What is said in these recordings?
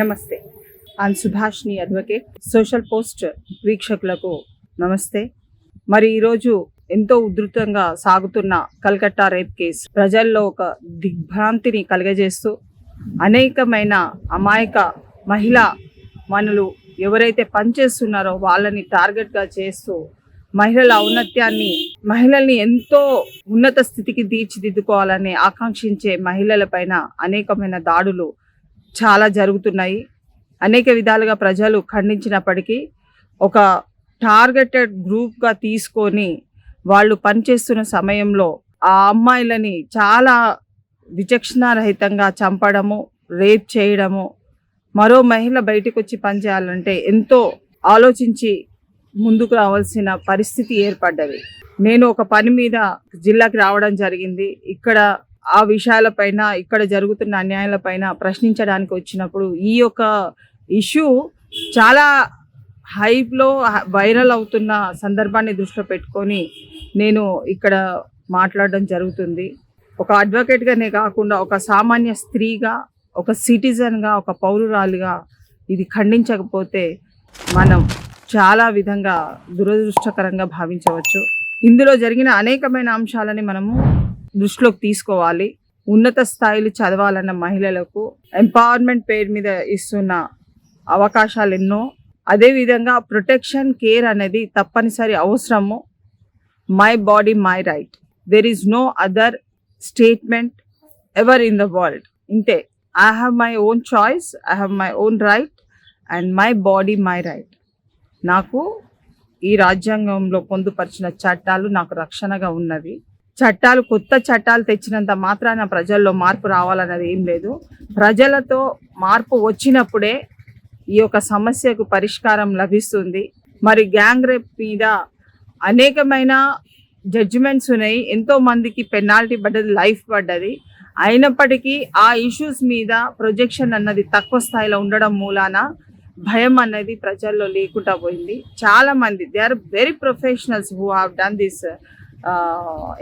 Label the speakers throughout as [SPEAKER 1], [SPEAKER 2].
[SPEAKER 1] నమస్తే. On Subhashini advocate. Social post వీక్షకులకు నమస్తే. మరి ఈరోజు ఎంతో ఉధృతంగా సాగుతున్న కల్కట్టా రేప్ కేసు ప్రజల్లో ఒక దిగ్భ్రాంతిని కలుగజేస్తూ అనేకమైన అమాయక మహిళా మనులు ఎవరైతే పనిచేస్తున్నారో వాళ్ళని టార్గెట్గా చేస్తూ మహిళల ఔన్నత్యాన్ని, మహిళల్ని ఎంతో ఉన్నత స్థితికి తీర్చిదిద్దుకోవాలని ఆకాంక్షించే మహిళల పైన అనేకమైన దాడులు చాలా జరుగుతున్నాయి. అనేక విధాలుగా ప్రజలు ఖండించినప్పటికీ ఒక టార్గెటెడ్ గ్రూప్గా తీసుకొని వాళ్ళు పనిచేస్తున్న సమయంలో ఆ అమ్మాయిలని చాలా విచక్షణారహితంగా చంపడము, రేప్ చేయడము, మరో మహిళ బయటకు వచ్చి పనిచేయాలంటే ఎంతో ఆలోచించి ముందుకు రావాల్సిన పరిస్థితి ఏర్పడ్డది. నేను ఒక పని మీద జిల్లాకి రావడం జరిగింది. ఇక్కడ ఆ విషయాలపైన, ఇక్కడ జరుగుతున్న అన్యాయాలపైన ప్రశ్నించడానికి వచ్చినప్పుడు ఈ యొక్క ఇష్యూ చాలా హైప్లో వైరల్ అవుతున్న సందర్భాన్ని దృష్టిలో పెట్టుకొని నేను ఇక్కడ మాట్లాడడం జరుగుతుంది. ఒక అడ్వకేట్గానే కాకుండా ఒక సామాన్య స్త్రీగా, ఒక సిటిజన్గా, ఒక పౌరురాలుగా ఇది ఖండించకపోతే మనం చాలా విధంగా దురదృష్టకరంగా భావించవచ్చు. ఇందులో జరిగిన అనేకమైన అంశాలని మనము దృష్టిలోకి తీసుకోవాలి. ఉన్నత స్థాయిలు చదవాలన్న మహిళలకు ఎంపవర్మెంట్ పేరు మీద ఇస్తున్న అవకాశాలు ఎన్నో. అదేవిధంగా ప్రొటెక్షన్, కేర్ అనేది తప్పనిసరి అవసరము. My body my right. There is no other statement ever in the world. ఇంతే. I have my own choice, I have my own right and my body my right. నాకు ఈ రాజ్యాంగంలో పొందుపరిచిన చట్టాలు నాకు రక్షణగా ఉన్నవి. చట్టాలు, కొత్త చట్టాలు తెచ్చినంత మాత్రాన ప్రజల్లో మార్పు రావాలన్నది ఏం లేదు. ప్రజలతో మార్పు వచ్చినప్పుడే ఈ యొక్క సమస్యకు పరిష్కారం లభిస్తుంది. మరి గ్యాంగ్ రేప్ మీద అనేకమైన జడ్జిమెంట్స్ ఉన్నాయి. ఎంతో మందికి పెనాల్టీ పడ్డది, లైఫ్ పడ్డది. అయినప్పటికీ ఆ ఇష్యూస్ మీద ప్రొజెక్షన్ అన్నది తక్కువ స్థాయిలో ఉండడం మూలాన భయం అనేది ప్రజల్లో లేకుండా పోయింది. చాలా మంది, they are very professionals who have done this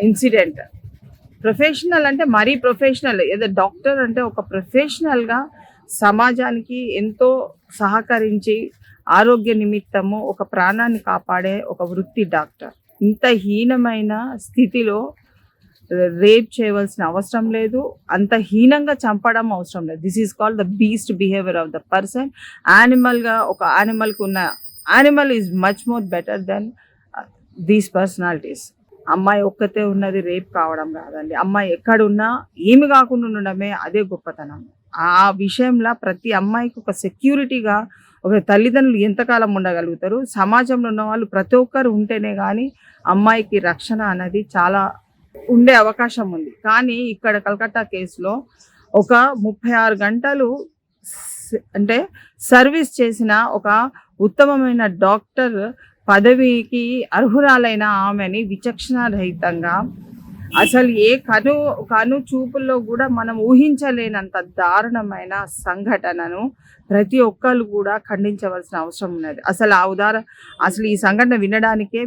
[SPEAKER 1] incident. Professional అంటే మరీ ప్రొఫెషనల్, ఏదో డాక్టర్ అంటే ఒక ప్రొఫెషనల్గా సమాజానికి ఎంతో సహకరించి ఆరోగ్య నిమిత్తము ఒక ప్రాణాన్ని కాపాడే ఒక వృత్తి డాక్టర్. ఇంత హీనమైన స్థితిలో రేప్ చేయవలసిన అవసరం లేదు, అంత హీనంగా చంపడం అవసరం లేదు. This is called the beast behaviour of the person. యానిమల్గా, ఒక యానిమల్కి ఉన్న animal is much more better than these personalities. అమ్మాయి ఒక్కతే ఉన్నది రేప్ కావడం కాదండి. అమ్మాయి ఎక్కడున్నా ఏమి కాకుండా ఉండడమే అదే గొప్పతనం. ఆ విషయంలో ప్రతి అమ్మాయికి ఒక సెక్యూరిటీగా ఒక తల్లిదండ్రులు ఎంతకాలం ఉండగలుగుతారు, సమాజంలో ఉన్న వాళ్ళు ప్రతి ఒక్కరు ఉంటేనే కానీ అమ్మాయికి రక్షణ అనేది చాలా ఉండే అవకాశం ఉంది. కానీ ఇక్కడ కల్కట్టా కేసులో ఒక 36 గంటలు అంటే సర్వీస్ చేసిన ఒక ఉత్తమమైన డాక్టర్ పదవికి అర్హురాలైన ఆమెని విచక్షణారహితంగా, అసలు ఏ కను చూపుల్లో కూడా మనం ఊహించలేనంత దారుణమైన సంఘటనను ప్రతి ఒక్కరు కూడా ఖండించవలసిన అవసరం ఉన్నది. అసలు ఈ సంఘటన వినడానికే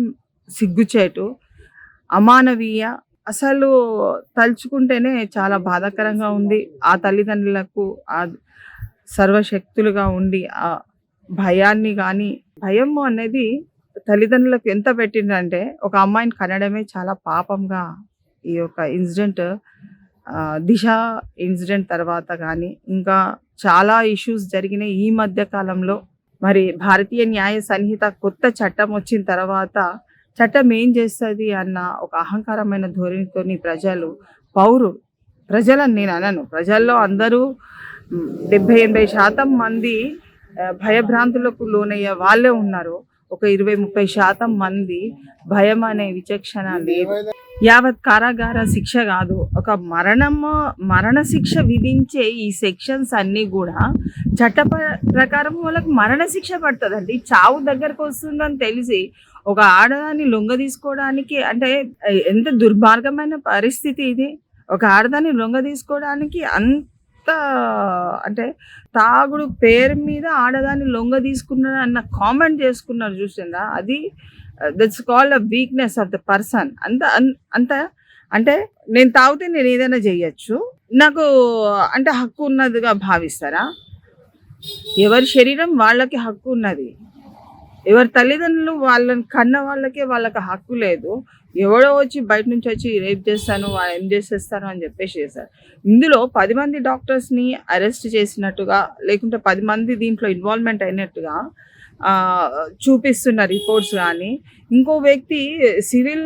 [SPEAKER 1] సిగ్గుచేటు, అమానవీయ. అసలు తలుచుకుంటేనే చాలా బాధాకరంగా ఉంది. ఆ తల్లిదండ్రులకు ఆ సర్వశక్తులుగా ఉండి ఆ భయాన్ని కానీ, భయము అనేది తల్లిదండ్రులకు ఎంత పెట్టిందంటే ఒక అమ్మాయిని కనడమే చాలా పాపంగా ఈ యొక్క ఇన్సిడెంట్, దిశ ఇన్సిడెంట్ తర్వాత కానీ ఇంకా చాలా ఇష్యూస్ జరిగినాయి ఈ మధ్య కాలంలో. మరి భారతీయ న్యాయ సంహిత కొత్త చట్టం వచ్చిన తర్వాత చట్టం ఏం చేస్తుంది అన్న ఒక అహంకారమైన ధోరణితోని ప్రజలని నేను అనను, ప్రజల్లో అందరూ 70-80% మంది భయభ్రాంతులకు లోనయ్యే వాళ్ళే ఉన్నారు. ఒక 20-30% మంది భయం అనే విచక్షణ లేదు. యావత్ కారాగార శిక్ష కాదు, ఒక మరణ శిక్ష విధించే ఈ సెక్షన్స్ అన్నీ కూడా చట్ట ప్రకారం వాళ్ళకి మరణ శిక్ష పడుతుందండి. చావు దగ్గరకు వస్తుందని తెలిసి ఒక ఆడదాన్ని లొంగ తీసుకోవడానికి, అంటే ఎంత దుర్మార్గమైన పరిస్థితి ఇది. ఒక ఆడదాన్ని లొంగ తీసుకోవడానికి అంత, అంటే తాగుడు పేరు మీద ఆడదాన్ని లొంగ తీసుకున్నాడు అన్న కామెంట్ చేసుకున్నారు చూసిందా, అది that's called a weakness of the person. అంటే నేను తాగితే నేను ఏదైనా చేయొచ్చు, నాకు అంటే హక్కు ఉన్నదిగా భావిస్తారా? ఎవరి శరీరం వాళ్ళకి హక్కు ఉన్నది. ఎవరి తల్లిదండ్రులు వాళ్ళని కన్న వాళ్ళకి హక్కు లేదు. ఎవడో వచ్చి బయట నుంచి వచ్చి రేప్ చేస్తాను, ఏం చేసేస్తాను అని చెప్పేసి చేశారు. ఇందులో 10 మంది డాక్టర్స్‌ని అరెస్ట్ చేసినట్టుగా, లేకుంటే 10 మంది దీంట్లో ఇన్వాల్వ్‌మెంట్ అయినట్టుగా చూపిస్తున్న రిపోర్ట్స్ గానీ, ఇంకో వ్యక్తి సివిల్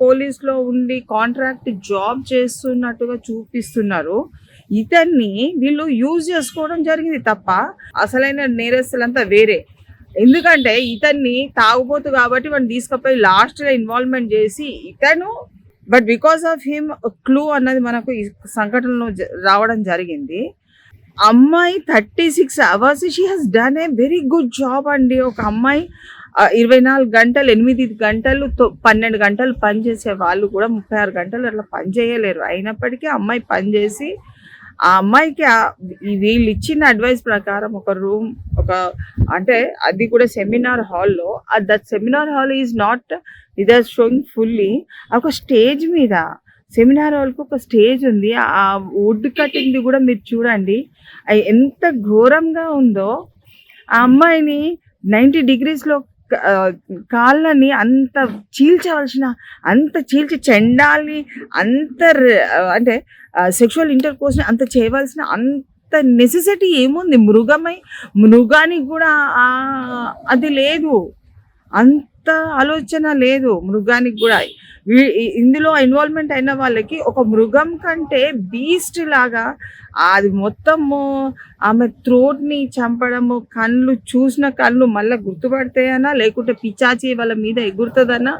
[SPEAKER 1] పోలీస్‌లో ఉండి కాంట్రాక్ట్ జాబ్ చేస్తున్నట్టుగా చూపిస్తున్నారు. ఇతన్ని వీళ్ళు యూజ్ చేసుకోవడం జరిగింది తప్ప, అసలైన నేరస్తులంతా వేరే. ఎందుకంటే ఇతన్ని తాగుబోతు కాబట్టి వాడిని తీసుకుపోయి లాస్ట్‌లో ఇన్వాల్వ్‌మెంట్ చేసి ఇతను but because of him clue అన్నది మనకు ఈ సంఘటనలో రావడం జరిగింది. అమ్మాయి 36 hours she has done a very good job అండి. ఒక అమ్మాయి 24 గంటలు, 8 గంటలు, 12 గంటలు పని చేసే వాళ్ళు కూడా 36 గంటలు అట్లా పని చేయలేరు. అయినప్పటికీ అమ్మాయి పని చేసి ఆ అమ్మాయికి వీళ్ళు ఇచ్చిన అడ్వైస్ ప్రకారం ఒక రూమ్, అంటే అది కూడా సెమినార్ హాల్లో, that seminar hall is not it are showing fully. ఒక స్టేజ్ మీద సెమినార్ హాల్‌కి ఒక స్టేజ్ ఉంది. ఆ వుడ్ కటింగ్‌ది కూడా మీరు చూడండి. ఎంత ఘోరంగా ఉందో. ఆ అమ్మాయిని 90 డిగ్రీస్‌లో కాళ్ళని అంత చీల్చి చెండాలి, అంటే సెక్షువల్ ఇంటర్‌కోర్స్‌ని అంత చేయవలసిన అంత నెసెసిటీ ఏముంది? మృగానికి కూడా అది లేదు. అంత ఆలోచన లేదు మృగానికి కూడా. ఇందులో ఇన్వాల్వ్‌మెంట్ అయిన వాళ్ళకి ఒక మృగం కంటే బీస్ట్ లాగా అది మొత్తము ఆమె థ్రోట్‌ని చంపడము, చూసిన కళ్ళు మళ్ళా గుర్తుపడతాయనా, లేకుంటే పిశాచి వాళ్ళ మీద ఎగురుతదనా,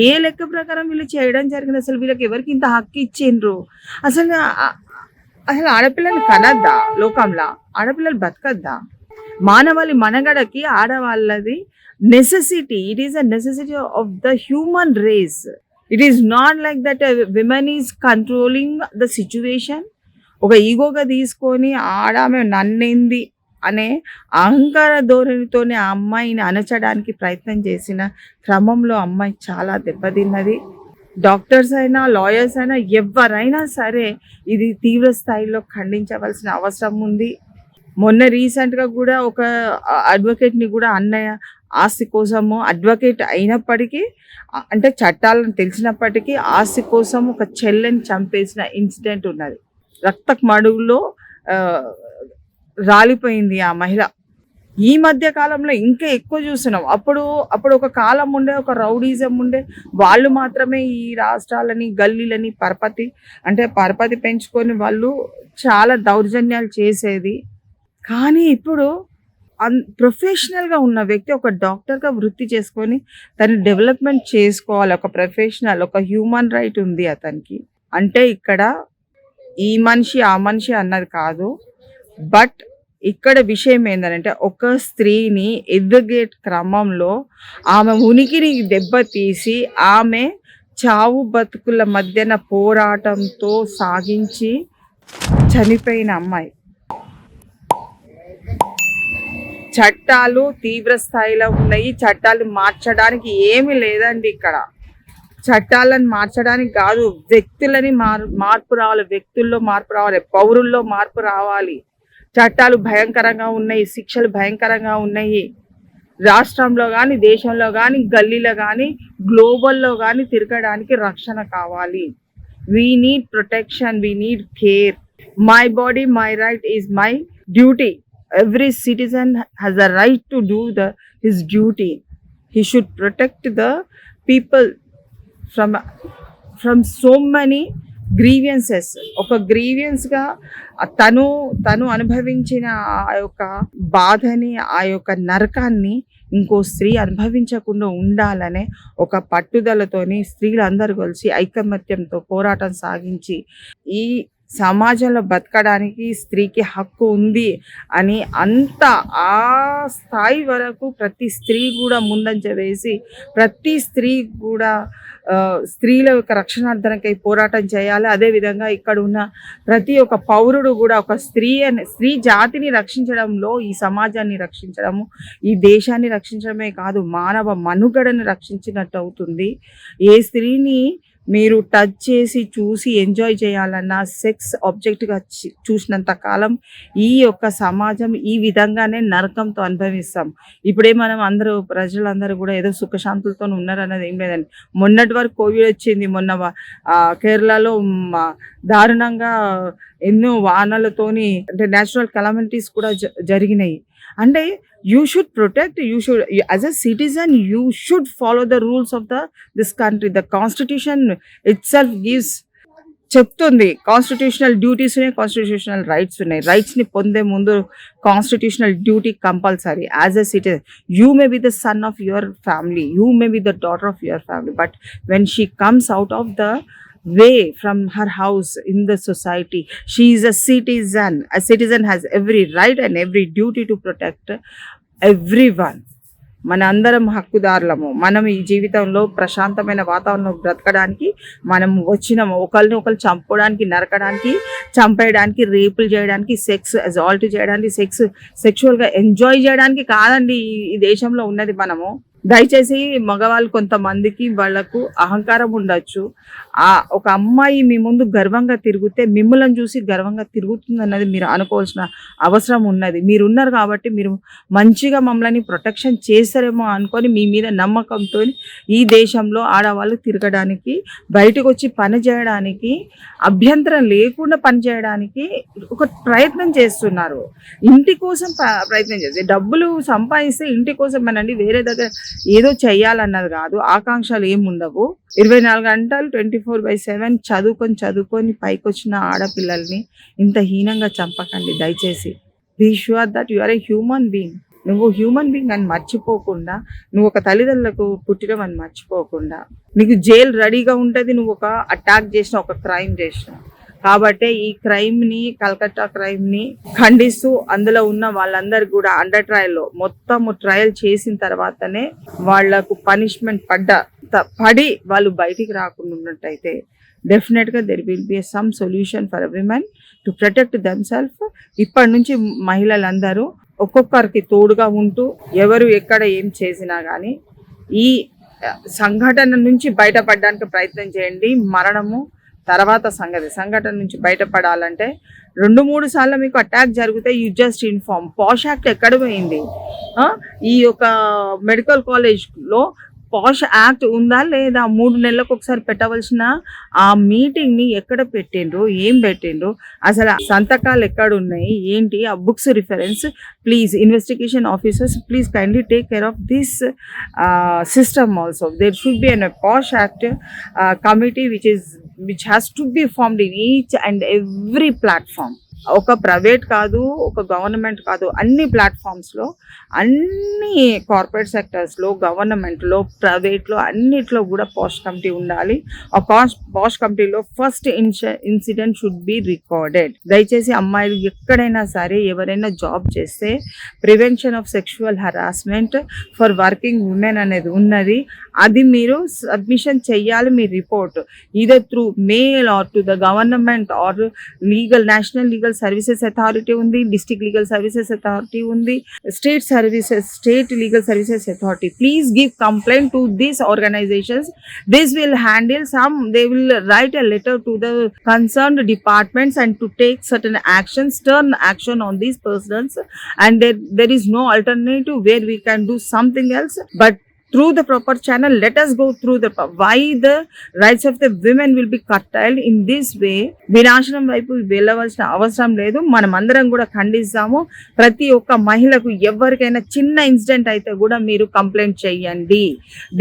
[SPEAKER 1] ఏ లెక్క ప్రకారం వీళ్ళు చేయడం జరిగింది? అసలు వీళ్ళకి ఎవరికి ఇంత హక్కు ఇచ్చిండ్రు? అసలు ఆడపిల్లని కనద్దా లోకంలో? ఆడపిల్లలు బతకద్దా? మానవాళి మనగడకి ఆడవాళ్ళది necessity. It is a necessity of the human race. It is not like that women is controlling the situation. ఒక ఈగోగా తీసుకొని ఆమె నన్నేంది అనే అహంకార ధోరణితోనే ఆ అమ్మాయిని అణచడానికి ప్రయత్నం చేసిన క్రమంలో అమ్మాయి చాలా దెబ్బతిన్నది. డాక్టర్స్ అయినా, లాయర్స్ అయినా, ఎవరైనా సరే ఇది తీవ్ర స్థాయిలో ఖండించవలసిన అవసరం ఉంది. మొన్న రీసెంట్‌గా కూడా ఒక అడ్వకేట్‌ని కూడా అన్నయ్య ఆస్తి కోసము, అడ్వకేట్ అయినప్పటికీ, అంటే చట్టాలను తెలిసినప్పటికీ ఆస్తి కోసం ఒక చెల్లెని చంపేసిన ఇన్సిడెంట్ ఉన్నది. రక్తపు మడుగులో రాలిపోయింది ఆ మహిళ. ఈ మధ్య కాలంలో ఇంకా ఎక్కువ చూస్తున్నాం. అప్పుడు ఒక కాలం ఉండే, ఒక రౌడీజం ఉండే. వాళ్ళు మాత్రమే ఈ రాష్ట్రాలని, గల్లీలని పరపతి పెంచుకొని వాళ్ళు చాలా దౌర్జన్యాలు చేసేది. కానీ ఇప్పుడు ప్రొఫెషనల్‌గా ఉన్న వ్యక్తి ఒక డాక్టర్‌గా వృత్తి చేసుకొని తను డెవలప్‌మెంట్ చేసుకోవాలి. ఒక ప్రొఫెషనల్, ఒక హ్యూమన్ రైట్ ఉంది అతనికి. అంటే ఇక్కడ ఈ మనిషి, ఆ మనిషి అన్నది కాదు. బట్ ఇక్కడ విషయం ఏందనంటే, ఒక స్త్రీని ఎడ్యుకేట్ క్రమంలో ఆమె ఉనికిని దెబ్బతీసి, ఆమె చావు బతుకుల మధ్యన పోరాటంతో సాగించి చనిపోయిన అమ్మాయి. చట్టాలు తీవ్ర స్థాయిలో ఉన్నాయి. చట్టాలు మార్చడానికి ఏమీ లేదండి ఇక్కడ. చట్టాలను మార్చడానికి కాదు, వ్యక్తులని మార్పు రావాలి. వ్యక్తుల్లో మార్పు రావాలి, పౌరుల్లో మార్పు రావాలి. చట్టాలు భయంకరంగా ఉన్నాయి, శిక్షలు భయంకరంగా ఉన్నాయి. రాష్ట్రంలో కానీ, దేశంలో కానీ, గల్లీలో కానీ, గ్లోబల్లో కానీ తిరగడానికి రక్షణ కావాలి. We need protection, we need care. My body, my right is my duty. Every citizen has a right to do his duty. He should protect the people from so many grievances. ఒక గ్రీవియన్స్గా తను అనుభవించిన ఆ యొక్క బాధని, ఆ యొక్క నరకాన్ని ఇంకో స్త్రీ అనుభవించకుండా ఉండాలనే ఒక పట్టుదలతోని స్త్రీలందరూ కలిసి ఐకమత్యంతో పోరాటం సాగించి ఈ సమాజంలో బతకడానికి స్త్రీకి హక్కు ఉంది అని ఆ స్థాయి వరకు ప్రతి స్త్రీ కూడా ముందంజ వేసి, ప్రతి స్త్రీ కూడా స్త్రీల యొక్క రక్షణార్థనకై పోరాటం చేయాలి. అదేవిధంగా ఇక్కడ ఉన్న ప్రతి ఒక్క పౌరుడు కూడా ఒక స్త్రీ జాతిని రక్షించడంలో, ఈ సమాజాన్ని రక్షించడము, ఈ దేశాన్ని రక్షించడమే కాదు, మానవ మనుగడను రక్షించినట్టు అవుతుంది. ఏ స్త్రీని మీరు టచ్ చేసి, చూసి ఎంజాయ్ చేయాలన్నా సెక్స్ ఆబ్జెక్ట్‌గా చూసినంత కాలం ఈ యొక్క సమాజం ఈ విధంగానే నరకంతో అనుభవిస్తాం. ఇప్పుడే మనం ప్రజలందరూ గూడా ఏదో సుఖశాంతులతోని ఉన్నారన్నది ఏం లేదండి. మొన్నటి వరకు కోవిడ్ వచ్చింది. మొన్న కేరళలో దారుణంగా ఎన్నో వానలతోని అంటే నేచురల్ కెలామిటీస్ కూడా జరిగినాయి. అంటే you should protect, as a citizen you should follow the rules of this country. The constitution itself gives చెప్తుంది. కాన్స్టిట్యూషనల్ డ్యూటీస్ ఉన్నాయి, కాన్స్టిట్యూషనల్ రైట్స్ ఉన్నాయి. రైట్స్‌ని పొందే ముందు constitutional duty compulsory. As a citizen you may be the son of your family, you may be the daughter of your family, but when she comes out of the way from her house in the society, she is a citizen. A citizen has every right and every duty to protect everyone. మన అందరం హక్కుదారులము. మనం ఈ జీవితంలో ప్రశాంతమైన వాతావరణంలో బ్రతకడానికి మనం వచ్చినాము. ఒకరిని ఒకరు చంపుకోవడానికి, నరకడానికి, చంపేయడానికి, రేపులు చేయడానికి, సెక్స్ అసాల్ట్ చేయడానికి, సెక్షువల్గా ఎంజాయ్ చేయడానికి కాదండి ఈ దేశంలో ఉన్నది మనము. దయచేసి మగవాళ్ళు కొంతమందికి వాళ్ళకు అహంకారం ఉండొచ్చు. ఒక అమ్మాయి మీ ముందు గర్వంగా తిరిగితే మిమ్మల్ని చూసి గర్వంగా తిరుగుతుంది అన్నది మీరు అనుకోవాల్సిన అవసరం ఉన్నది. మీరున్నారు కాబట్టి మీరు మంచిగా మమ్మల్ని ప్రొటెక్షన్ చేస్తారేమో అనుకొని మీ మీద నమ్మకంతో ఈ దేశంలో ఆడవాళ్ళు తిరగడానికి, బయటకు వచ్చి పని చేయడానికి, అభ్యంతరం లేకుండా పని చేయడానికి ఒక ప్రయత్నం చేస్తున్నారు. ఇంటి కోసం ప్రయత్నం చేస్తే డబ్బులు సంపాదిస్తే ఇంటి కోసం అనండి, వేరే దగ్గర ఏదో చెయ్యాలన్నది కాదు. ఆకాంక్షలు ఏముండవు. 24 గంటలు 24/7 చదువుకొని పైకొచ్చిన ఆడపిల్లల్ని ఇంత హీనంగా చంపకండి దయచేసి. Be sure that you are a human being. నువ్వు హ్యూమన్ బీయింగ్ అని మర్చిపోకుండా, నువ్వు ఒక తల్లిదండ్రులకు పుట్టడం అని మర్చిపోకుండా, నీకు జైలు రెడీగా ఉంటుంది. నువ్వు ఒక అటాక్ చేసిన, ఒక క్రైమ్ చేసిన కాబట్టి ఈ క్రైమ్ని, కల్కట్టా క్రైమ్ని ఖండిస్తూ అందులో ఉన్న వాళ్ళందరూ కూడా అండర్ ట్రయల్లో మొత్తము ట్రయల్ చేసిన తర్వాతనే వాళ్లకు పనిష్మెంట్ పడి వాళ్ళు బయటికి రాకుండా ఉన్నట్టయితే డెఫినెట్గా there will be some solution for women to protect themself. ఇప్పటి నుంచి మహిళలందరూ ఒక్కొక్కరికి తోడుగా ఉంటూ ఎవరు ఎక్కడ ఏం చేసినా కానీ ఈ సంఘటన నుంచి బయటపడడానికి ప్రయత్నం చేయండి. మరణము తర్వాత సంఘటన నుంచి బయటపడాలంటే 2-3 సార్లు మీకు అటాక్ జరిగితే you just inform. Posh act ఎక్కడ పోయింది? ఈ యొక్క మెడికల్ కాలేజ్లో పాష్ యాక్ట్ ఉందా లేదా? 3 నెలలకు ఒకసారి పెట్టవలసిన ఆ మీటింగ్ని ఎక్కడ పెట్టిండ్రు, ఏం పెట్టిండ్రు, అసలు సంతకాలు ఎక్కడ ఉన్నాయి, ఏంటి ఆ books reference? Please investigation officers, please kindly take care of this system also. There should be an POSH act committee which has to be formed in each and every platform. ఒక ప్రైవేట్ కాదు, ఒక government కాదు, అన్ని ప్లాట్ఫామ్స్లో, అన్ని corporate సెక్టర్స్లో, గవర్నమెంట్లో, ప్రైవేట్లో, అన్నిట్లో కూడా పాష్ కమిటీ ఉండాలి. ఆ పాష్ కమిటీలో first incident should be recorded. దయచేసి అమ్మాయిలు ఎక్కడైనా సరే ఎవరైనా జాబ్ చేస్తే prevention of sexual harassment for working women అనేది ఉన్నది. అది మీరు సబ్మిషన్ చెయ్యాలి. మీ report either through mail or to the government or national legal services authority ఉంది, డిస్ట్రిక్ట్ లీగల్ సర్వీసెస్ అథారిటీ ఉంది, state legal services authority. Please give complaint to these organisations. This will handle they will write a letter to the concerned departments and to take certain actions, stern action on these persons, and there is no alternative where we can do something else but through the proper channel. Let us go through why the rights of the women will be curtailed in this way. వినాశనం వైపు వెళ్ళవలసిన అవసరం లేదు. మనం అందరం కూడా ఖండిస్తాము. ప్రతి ఒక్క మహిళకు ఎవరికైనా చిన్న ఇన్సిడెంట్ అయితే కూడా మీరు కంప్లైంట్ చేయండి.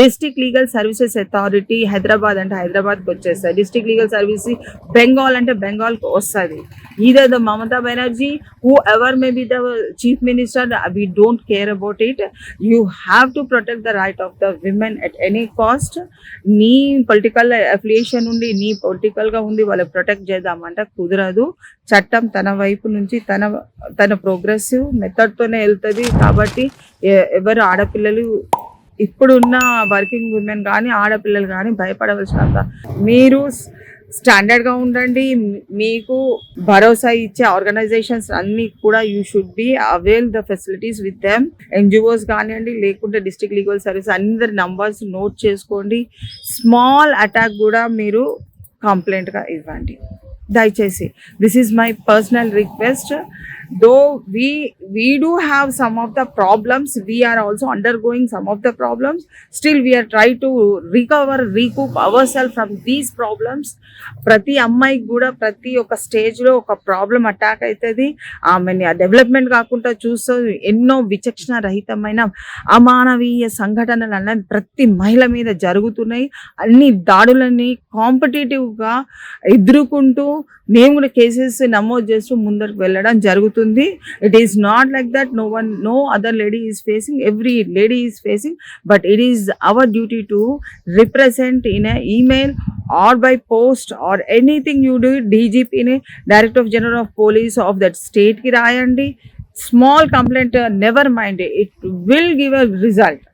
[SPEAKER 1] District legal services authority Hyderabad అంటే హైదరాబాద్కి వచ్చేస్తుంది. డిస్ట్రిక్ట్ లీగల్ సర్వీస్ బెంగాల్ అంటే బెంగాల్కి వస్తుంది. either the Mamata Banerjee, whoever may be the chief minister, we don't care about it. You have to protect the right of the women at any cost. నీ political affiliation ఉండి, నీ పొలిటికల్గా ఉండి వాళ్ళు protect చేద్దామంటే కుదరదు. చట్టం తన వైపు నుంచి తన ప్రోగ్రెసివ్ మెథడ్తోనే వెళ్తుంది. కాబట్టి ఎవరు ఆడపిల్లలు, ఇప్పుడున్న వర్కింగ్ ఉమెన్ కానీ ఆడపిల్లలు కానీ భయపడవలసినంత మీరు స్టాండర్డ్గా ఉండండి. మీకు భరోసా ఇచ్చే ఆర్గనైజేషన్స్ అన్నీ కూడా you should be avail the facilities with them. NGOs కానివ్వండి, లేకుంటే డిస్ట్రిక్ట్ లీగల్ సర్వీస్ అందరి నంబర్స్ నోట్ చేసుకోండి. స్మాల్ అటాక్ కూడా మీరు కంప్లైంట్గా ఇవ్వండి దయచేసి. This is my personal request. Though we do have some of the problems, we are also undergoing some of the problems, still we are trying to recoup ourselves from these problems. ప్రతి అమ్మాయికి కూడా ప్రతి ఒక్క స్టేజ్లో ఒక problem attack అవుతుంది. ఆమెని ఆ డెవలప్మెంట్ కాకుండా చూస్తూ ఎన్నో విచక్షణ రహితమైన అమానవీయ సంఘటనలు అన్నది ప్రతి మహిళ మీద జరుగుతున్నాయి. అన్ని దాడులని కాంపిటేటివ్గా ఎదుర్కొంటూ మేము కూడా కేసెస్ నమోదు చేస్తూ ముందరకు వెళ్ళడం జరుగుతుంది. It is not like that no other lady is facing, every lady is facing, but it is our duty to represent in a email or by post or anything you do. DGP ne, Director General of Police of that state ki రాయండి. Small complaint never mind, it will give a result.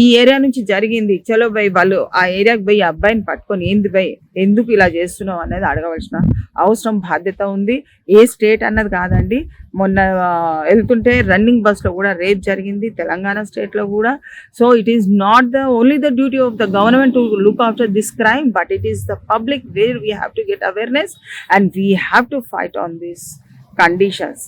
[SPEAKER 1] ఈ area నుంచి జరిగింది, చలో భయ్, వాళ్ళు ఆ ఏరియాకి పోయి అబ్బాయిని పట్టుకొని ఏంది భయ్ ఎందుకు ఇలా చేస్తున్నావు అనేది అడగవలసిన అవసరం బాధ్యత ఉంది. ఏ స్టేట్ అన్నది కాదండి. మొన్న వెళ్తుంటే రన్నింగ్ బస్లో కూడా రేప్ జరిగింది తెలంగాణ స్టేట్లో కూడా. So it is not the only the duty of the government to look after this crime, but it is the public where we have to get awareness and we have to fight on these conditions.